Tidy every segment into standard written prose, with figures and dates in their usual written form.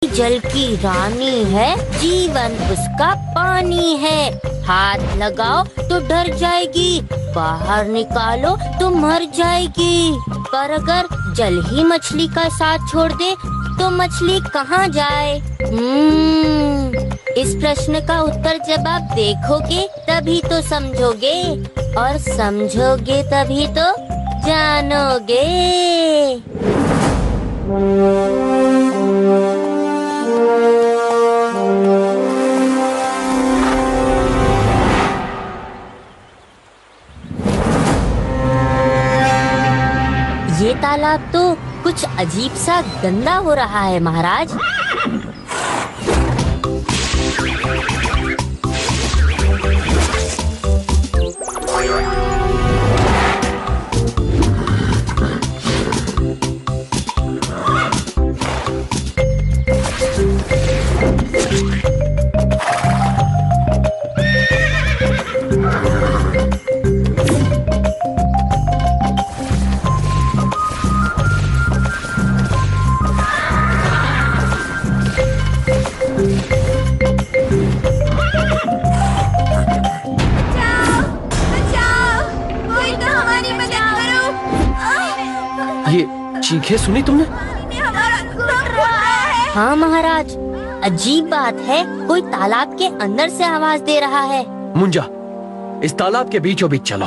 जल की रानी है, जीवन उसका पानी है। हाथ लगाओ तो डर जाएगी, बाहर निकालो तो मर जाएगी। पर अगर जल ही मछली का साथ छोड़ दे तो मछली कहाँ जाए? इस प्रश्न का उत्तर जब आप देखोगे तभी तो समझोगे, और समझोगे तभी तो जानोगे। ये तालाब तो कुछ अजीब सा गंदा हो रहा है महाराज। चीखें सुनी तुमने? हाँ महाराज, अजीब बात है, कोई तालाब के अंदर से आवाज दे रहा है। मुंजा, इस तालाब के बीचों बीच चलो।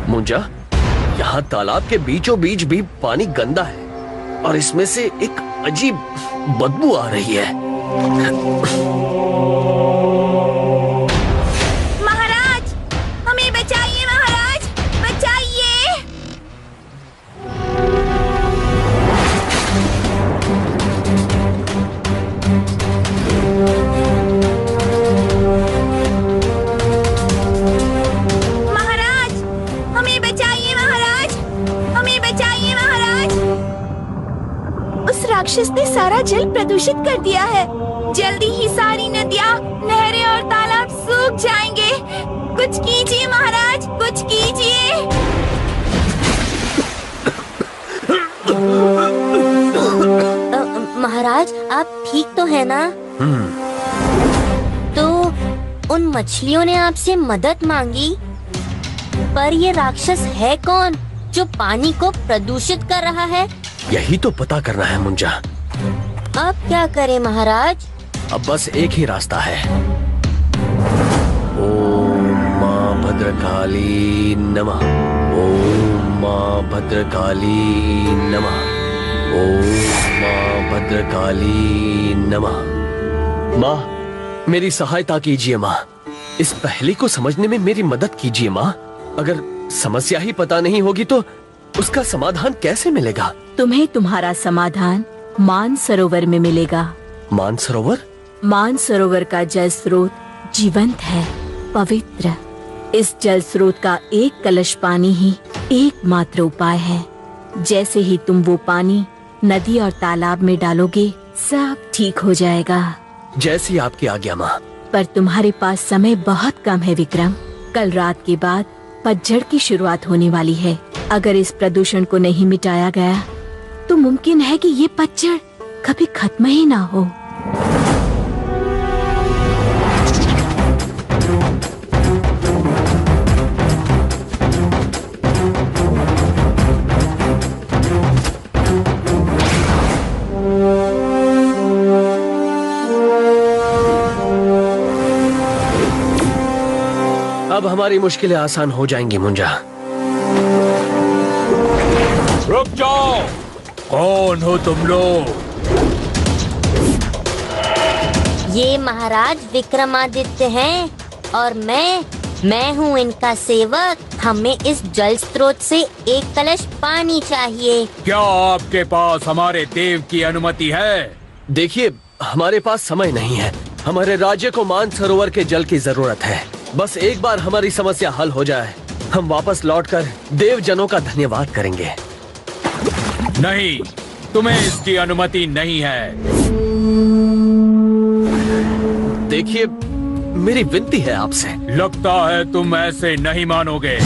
मुंजा, यहाँ तालाब के बीचों बीच भी पानी गंदा है और इसमें से एक अजीब बदबू आ रही है। राक्षस ने सारा जल प्रदूषित कर दिया है। जल्दी ही सारी नदियाँ, नहरें और तालाब सूख जाएंगे। कुछ कीजिए महाराज, कुछ कीजिए। महाराज, आप ठीक तो है ना? तो उन मछलियों ने आपसे मदद मांगी, पर ये राक्षस है कौन जो पानी को प्रदूषित कर रहा है? यही तो पता करना है मुंजा। अब क्या करें महाराज? अब बस एक ही रास्ता है। ओम मां भद्रकाली नमः। ओम मां भद्रकाली नमः। ओम मां भद्रकाली नमः। माँ, मेरी सहायता कीजिए माँ। इस पहेली को समझने में मेरी मदद कीजिए माँ। अगर समस्या ही पता नहीं होगी तो उसका समाधान कैसे मिलेगा? तुम्हें तुम्हारा समाधान मानसरोवर में मिलेगा। मानसरोवर? मानसरोवर का जल स्रोत जीवंत है, पवित्र। इस जल स्रोत का एक कलश पानी ही एकमात्र उपाय है। जैसे ही तुम वो पानी नदी और तालाब में डालोगे, सब ठीक हो जाएगा। जैसी आपकी आज्ञा माँ। पर तुम्हारे पास समय बहुत कम है विक्रम। कल रात के बाद पतझड़ की शुरुआत होने वाली है। अगर इस प्रदूषण को नहीं मिटाया गया तो मुमकिन है कि ये पतझड़ कभी खत्म ही ना हो। अब हमारी मुश्किलें आसान हो जाएंगी मुंजा। रुक जाओ, कौन हो तुम लोग? ये महाराज विक्रमादित्य हैं और मैं हूँ इनका सेवक। हमें इस जल स्रोत से एक कलश पानी चाहिए। क्या आपके पास हमारे देव की अनुमति है? देखिए, हमारे पास समय नहीं है। हमारे राज्य को मानसरोवर के जल की जरूरत है। बस एक बार हमारी समस्या हल हो जाए, हम वापस लौटकर देव जनों का धन्यवाद करेंगे। नहीं, तुम्हें इसकी अनुमति नहीं है। देखिए, मेरी विनती है आपसे। लगता है तुम ऐसे नहीं मानोगे।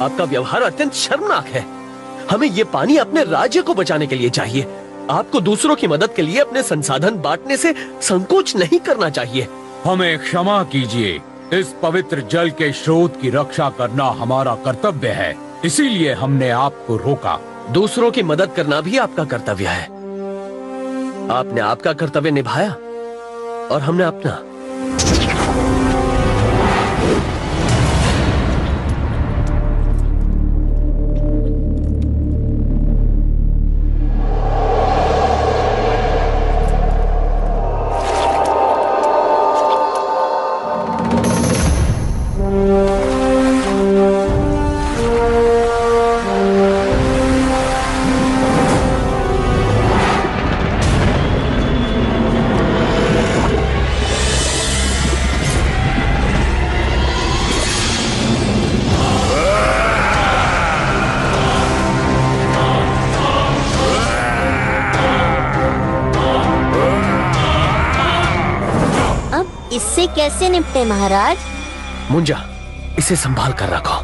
आपका व्यवहार अत्यंत शर्मनाक है। हमें ये पानी अपने राज्य को बचाने के लिए चाहिए। आपको दूसरों की मदद के लिए अपने संसाधन बांटने से संकोच नहीं करना चाहिए। हमें क्षमा कीजिए। इस पवित्र जल के स्रोत की रक्षा करना हमारा कर्तव्य है, इसीलिए हमने आपको रोका। दूसरों की मदद करना भी आपका कर्तव्य है। आपने आपका कर्तव्य निभाया और हमने अपना। इससे कैसे निपटे महाराज? मुंजा, इसे संभाल कर रखो।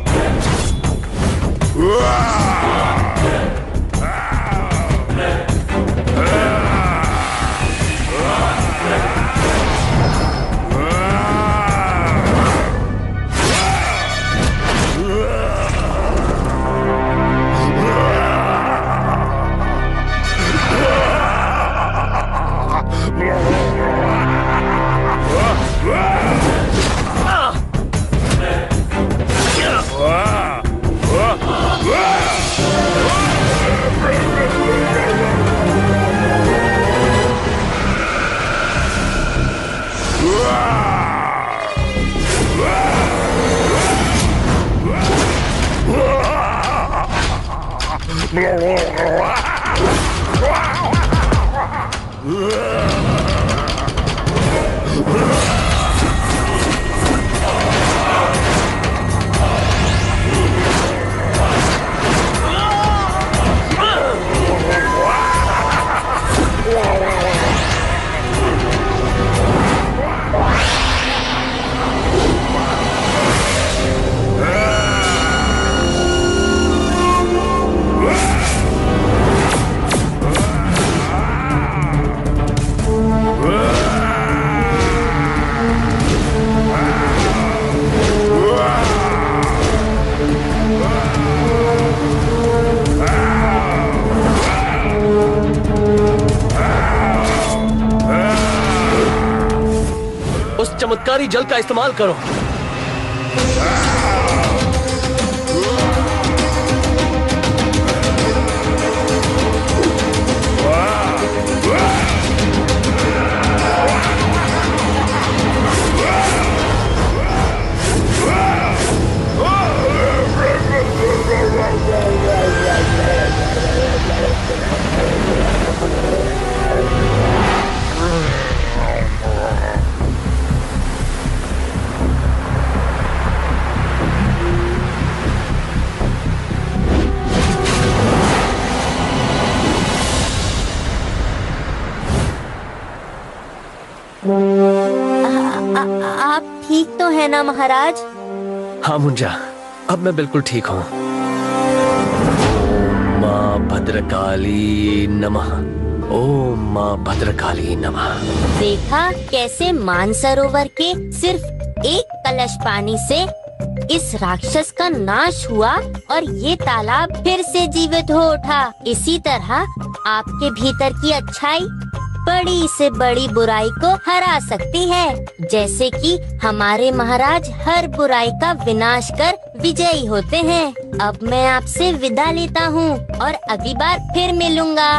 उस चमत्कारी जल का इस्तेमाल करो। आप ठीक तो है ना महाराज? हाँ मुंजा, अब मैं बिल्कुल ठीक हूँ। ओम माँ भद्रकाली नमः। ओम माँ भद्रकाली नमः। देखा कैसे मानसरोवर के सिर्फ एक कलश पानी से इस राक्षस का नाश हुआ और ये तालाब फिर से जीवित हो उठा। इसी तरह आपके भीतर की अच्छाई बड़ी से बड़ी बुराई को हरा सकती है, जैसे कि हमारे महाराज हर बुराई का विनाश कर विजयी होते हैं। अब मैं आपसे विदा लेता हूँ और अगली बार फिर मिलूंगा।